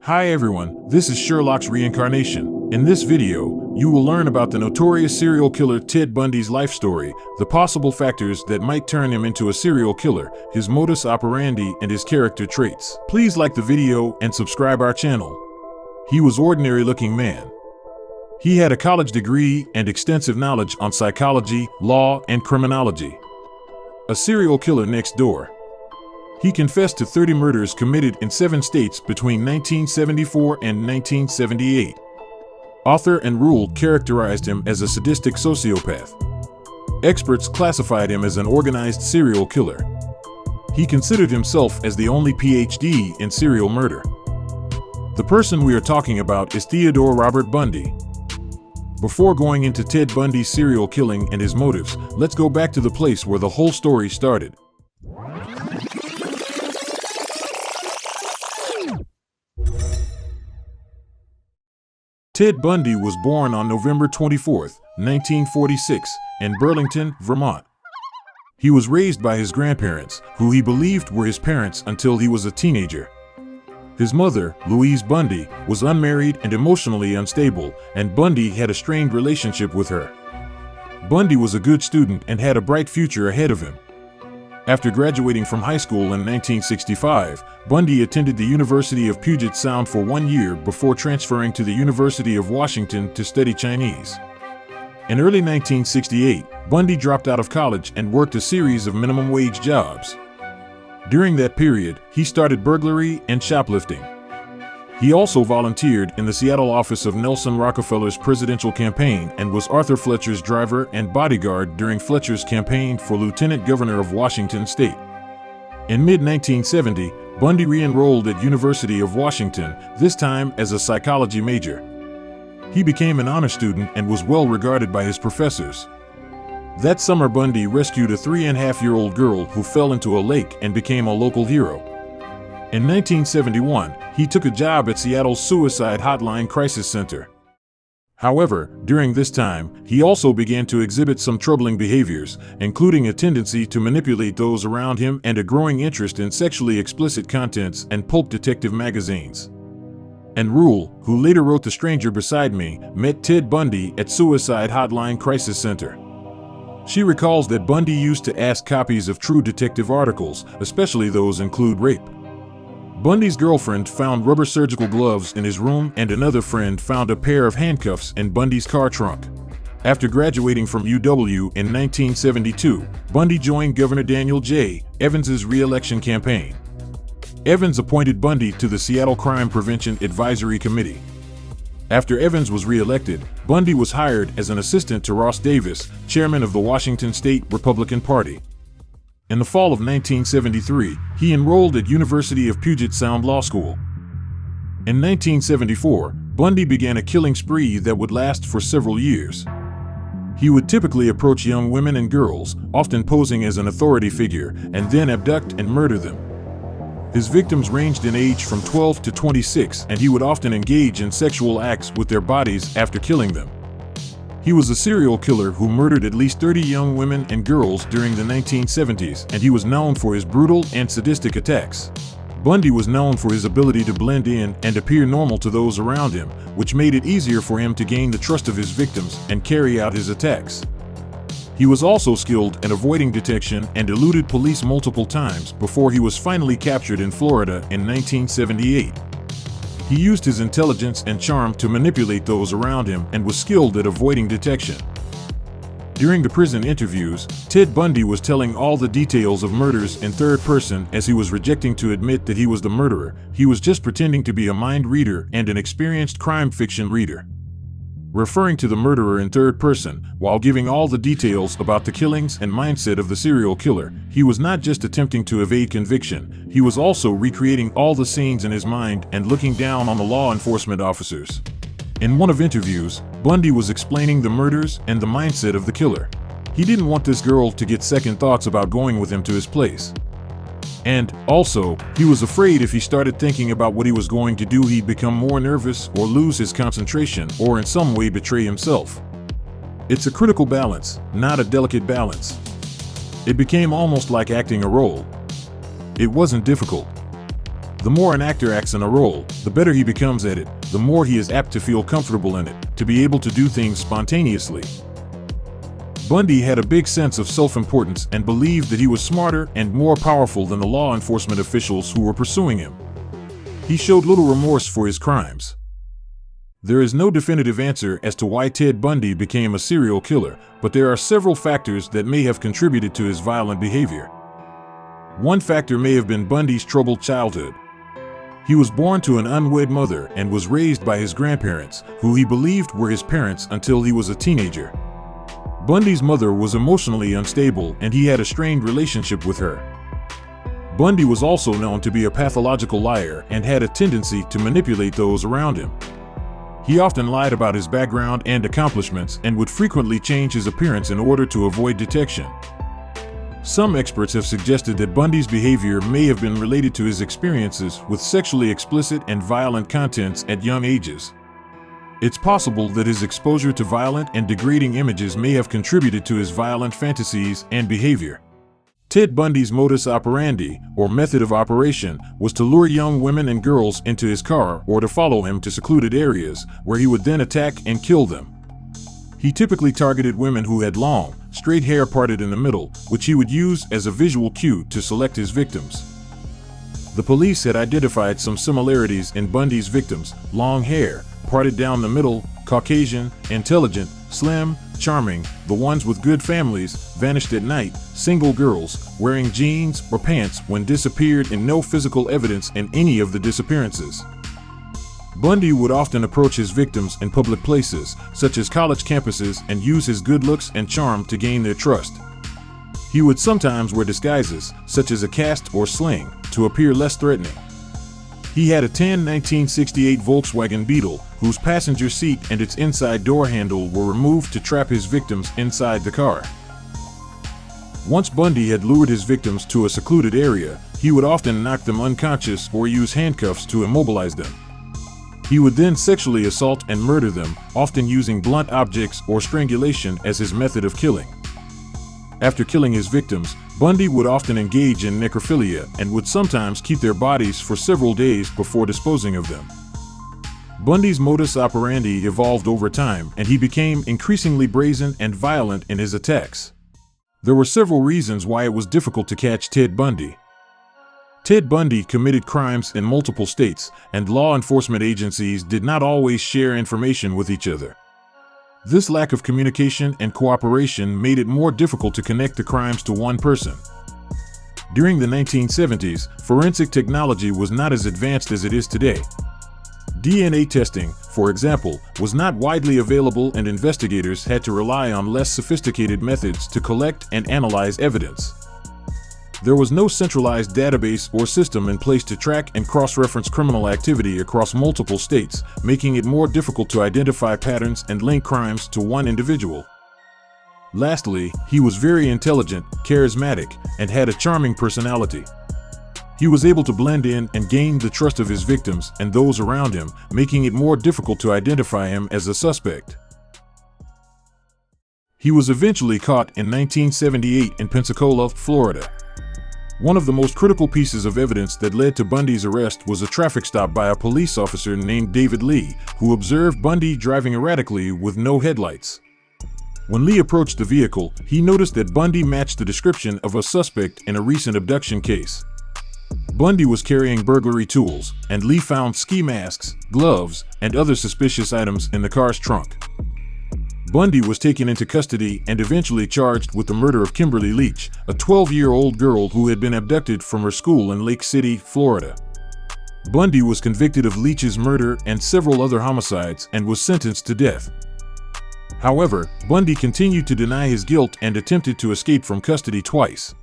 Hi everyone, this is Sherlock's Reincarnation. In this video, you will learn about the notorious serial killer Ted Bundy's life story, the possible factors that might turn him into a serial killer, his modus operandi, and his character traits. Please like the video and subscribe our channel. He was an ordinary-looking man. He had a college degree and extensive knowledge on psychology, law, and criminology. A serial killer next door. He confessed to 30 murders committed in 7 states between 1974 and 1978. Author and Rule characterized him as a sadistic sociopath. Experts classified him as an organized serial killer. He considered himself as the only Ph.D. in serial murder. The person we are talking about is Theodore Robert Bundy. Before going into Ted Bundy's serial killing and his motives, let's go back to the place where the whole story started. Ted Bundy was born on November 24, 1946, in Burlington, Vermont. He was raised by his grandparents, who he believed were his parents until he was a teenager. His mother, Louise Bundy, was unmarried and emotionally unstable, and Bundy had a strained relationship with her. Bundy was a good student and had a bright future ahead of him. After graduating from high school in 1965, Bundy attended the University of Puget Sound for 1 year before transferring to the University of Washington to study Chinese. In early 1968, Bundy dropped out of college and worked a series of minimum wage jobs. During that period, he started burglary and shoplifting. He also volunteered in the Seattle office of Nelson Rockefeller's presidential campaign and was Arthur Fletcher's driver and bodyguard during Fletcher's campaign for lieutenant governor of Washington state. In mid-1970, Bundy re-enrolled at University of Washington, this time as a psychology major. He became an honor student and was well regarded by his professors. That summer, Bundy rescued a 3.5-year-old girl who fell into a lake and became a local hero. In 1971, he took a job at Seattle's Suicide Hotline Crisis Center. However, during this time, he also began to exhibit some troubling behaviors, including a tendency to manipulate those around him and a growing interest in sexually explicit contents and pulp detective magazines. And Rule, who later wrote The Stranger Beside Me, met Ted Bundy at Suicide Hotline Crisis Center. She recalls that Bundy used to ask copies of True Detective articles, especially those include rape. Bundy's girlfriend found rubber surgical gloves in his room, and another friend found a pair of handcuffs in Bundy's car trunk. After graduating from UW in 1972, Bundy joined Governor Daniel J. Evans's re-election campaign. Evans appointed Bundy to the Seattle Crime Prevention Advisory Committee. After Evans was re-elected, Bundy was hired as an assistant to Ross Davis, chairman of the Washington State Republican Party. In the fall of 1973, he enrolled at University of Puget Sound Law School. In 1974, Bundy began a killing spree that would last for several years. He would typically approach young women and girls, often posing as an authority figure, and then abduct and murder them. His victims ranged in age from 12 to 26, and he would often engage in sexual acts with their bodies after killing them. He was a serial killer who murdered at least 30 young women and girls during the 1970s, and he was known for his brutal and sadistic attacks. Bundy was known for his ability to blend in and appear normal to those around him, which made it easier for him to gain the trust of his victims and carry out his attacks. He was also skilled in avoiding detection and eluded police multiple times before he was finally captured in Florida in 1978. He used his intelligence and charm to manipulate those around him and was skilled at avoiding detection. During the prison interviews, Ted Bundy was telling all the details of murders in third person as he was rejecting to admit that he was the murderer. He was just pretending to be a mind reader and an experienced crime fiction reader. Referring to the murderer in third person, while giving all the details about the killings and mindset of the serial killer, he was not just attempting to evade conviction, he was also recreating all the scenes in his mind and looking down on the law enforcement officers. In one of interviews, Bundy was explaining the murders and the mindset of the killer. He didn't want this girl to get second thoughts about going with him to his place. And, also, he was afraid if he started thinking about what he was going to do, he'd become more nervous or lose his concentration or in some way betray himself. It's a critical balance, not a delicate balance. It became almost like acting a role. It wasn't difficult. The more an actor acts in a role, the better he becomes at it, the more he is apt to feel comfortable in it, to be able to do things spontaneously. Bundy had a big sense of self-importance and believed that he was smarter and more powerful than the law enforcement officials who were pursuing him. He showed little remorse for his crimes. There is no definitive answer as to why Ted Bundy became a serial killer, but there are several factors that may have contributed to his violent behavior. One factor may have been Bundy's troubled childhood. He was born to an unwed mother and was raised by his grandparents, who he believed were his parents until he was a teenager. Bundy's mother was emotionally unstable and he had a strained relationship with her. Bundy was also known to be a pathological liar and had a tendency to manipulate those around him. He often lied about his background and accomplishments and would frequently change his appearance in order to avoid detection. Some experts have suggested that Bundy's behavior may have been related to his experiences with sexually explicit and violent contents at young ages. It's possible that his exposure to violent and degrading images may have contributed to his violent fantasies and behavior. Ted Bundy's modus operandi, or method of operation, was to lure young women and girls into his car or to follow him to secluded areas, where he would then attack and kill them. He typically targeted women who had long, straight hair parted in the middle, which he would use as a visual cue to select his victims. The police had identified some similarities in Bundy's victims: long hair, parted down the middle, Caucasian, intelligent, slim, charming, the ones with good families, vanished at night, single girls, wearing jeans or pants when disappeared, and no physical evidence in any of the disappearances. Bundy would often approach his victims in public places, such as college campuses, and use his good looks and charm to gain their trust. He would sometimes wear disguises, such as a cast or sling, to appear less threatening. He had a tan 1968 Volkswagen Beetle, whose passenger seat and its inside door handle were removed to trap his victims inside the car. Once Bundy had lured his victims to a secluded area, he would often knock them unconscious or use handcuffs to immobilize them. He would then sexually assault and murder them, often using blunt objects or strangulation as his method of killing. After killing his victims, Bundy would often engage in necrophilia and would sometimes keep their bodies for several days before disposing of them. Bundy's modus operandi evolved over time, and he became increasingly brazen and violent in his attacks. There were several reasons why it was difficult to catch Ted Bundy. Ted Bundy committed crimes in multiple states, and law enforcement agencies did not always share information with each other. This lack of communication and cooperation made it more difficult to connect the crimes to one person. During the 1970s, forensic technology was not as advanced as it is today. DNA testing, for example, was not widely available, and investigators had to rely on less sophisticated methods to collect and analyze evidence. There was no centralized database or system in place to track and cross-reference criminal activity across multiple states, making it more difficult to identify patterns and link crimes to one individual. Lastly, he was very intelligent, charismatic, and had a charming personality. He was able to blend in and gain the trust of his victims and those around him, making it more difficult to identify him as a suspect. He was eventually caught in 1978 in Pensacola, Florida. One of the most critical pieces of evidence that led to Bundy's arrest was a traffic stop by a police officer named David Lee, who observed Bundy driving erratically with no headlights. When Lee approached the vehicle, he noticed that Bundy matched the description of a suspect in a recent abduction case. Bundy was carrying burglary tools, and Lee found ski masks, gloves, and other suspicious items in the car's trunk. Bundy was taken into custody and eventually charged with the murder of Kimberly Leach, a 12-year-old girl who had been abducted from her school in Lake City, Florida. Bundy was convicted of Leach's murder and several other homicides and was sentenced to death. However, Bundy continued to deny his guilt and attempted to escape from custody twice.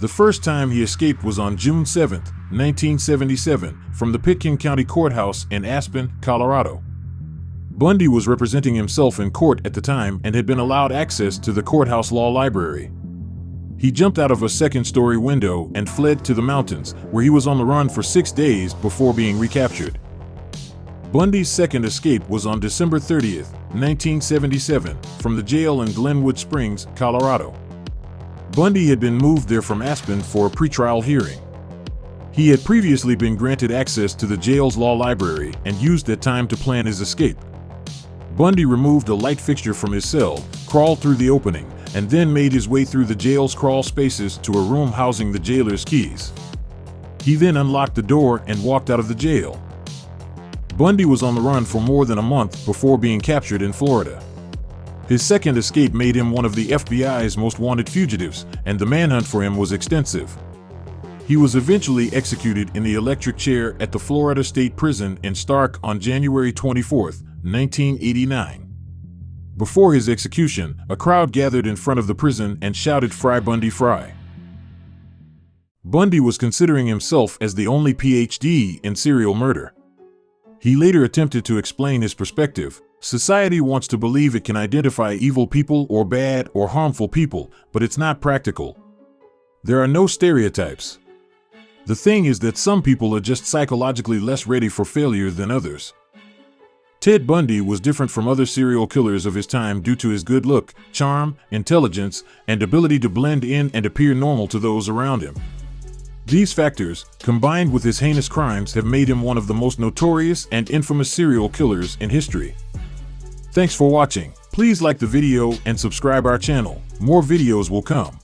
The first time he escaped was on June 7, 1977, from the Pitkin County Courthouse in Aspen, Colorado. Bundy was representing himself in court at the time and had been allowed access to the courthouse law library. He jumped out of a second-story window and fled to the mountains, where he was on the run for 6 days before being recaptured. Bundy's second escape was on December 30, 1977, from the jail in Glenwood Springs, Colorado. Bundy had been moved there from Aspen for a pretrial hearing. He had previously been granted access to the jail's law library and used that time to plan his escape. Bundy removed a light fixture from his cell, crawled through the opening, and then made his way through the jail's crawl spaces to a room housing the jailer's keys. He then unlocked the door and walked out of the jail. Bundy was on the run for more than a month before being captured in Florida. His second escape made him one of the FBI's most wanted fugitives, and the manhunt for him was extensive. He was eventually executed in the electric chair at the Florida State Prison in Stark on January 24, 1989. Before his execution, a crowd gathered in front of the prison and shouted "Fry Bundy, fry." Bundy was considering himself as the only Ph.D. in serial murder. He later attempted to explain his perspective. Society wants to believe it can identify evil people or bad or harmful people, but it's not practical. There are no stereotypes. The thing is that some people are just psychologically less ready for failure than others. Ted Bundy was different from other serial killers of his time due to his good look, charm, intelligence, and ability to blend in and appear normal to those around him. These factors, combined with his heinous crimes, have made him one of the most notorious and infamous serial killers in history. Thanks for watching. Please like the video and subscribe our channel. More videos will come.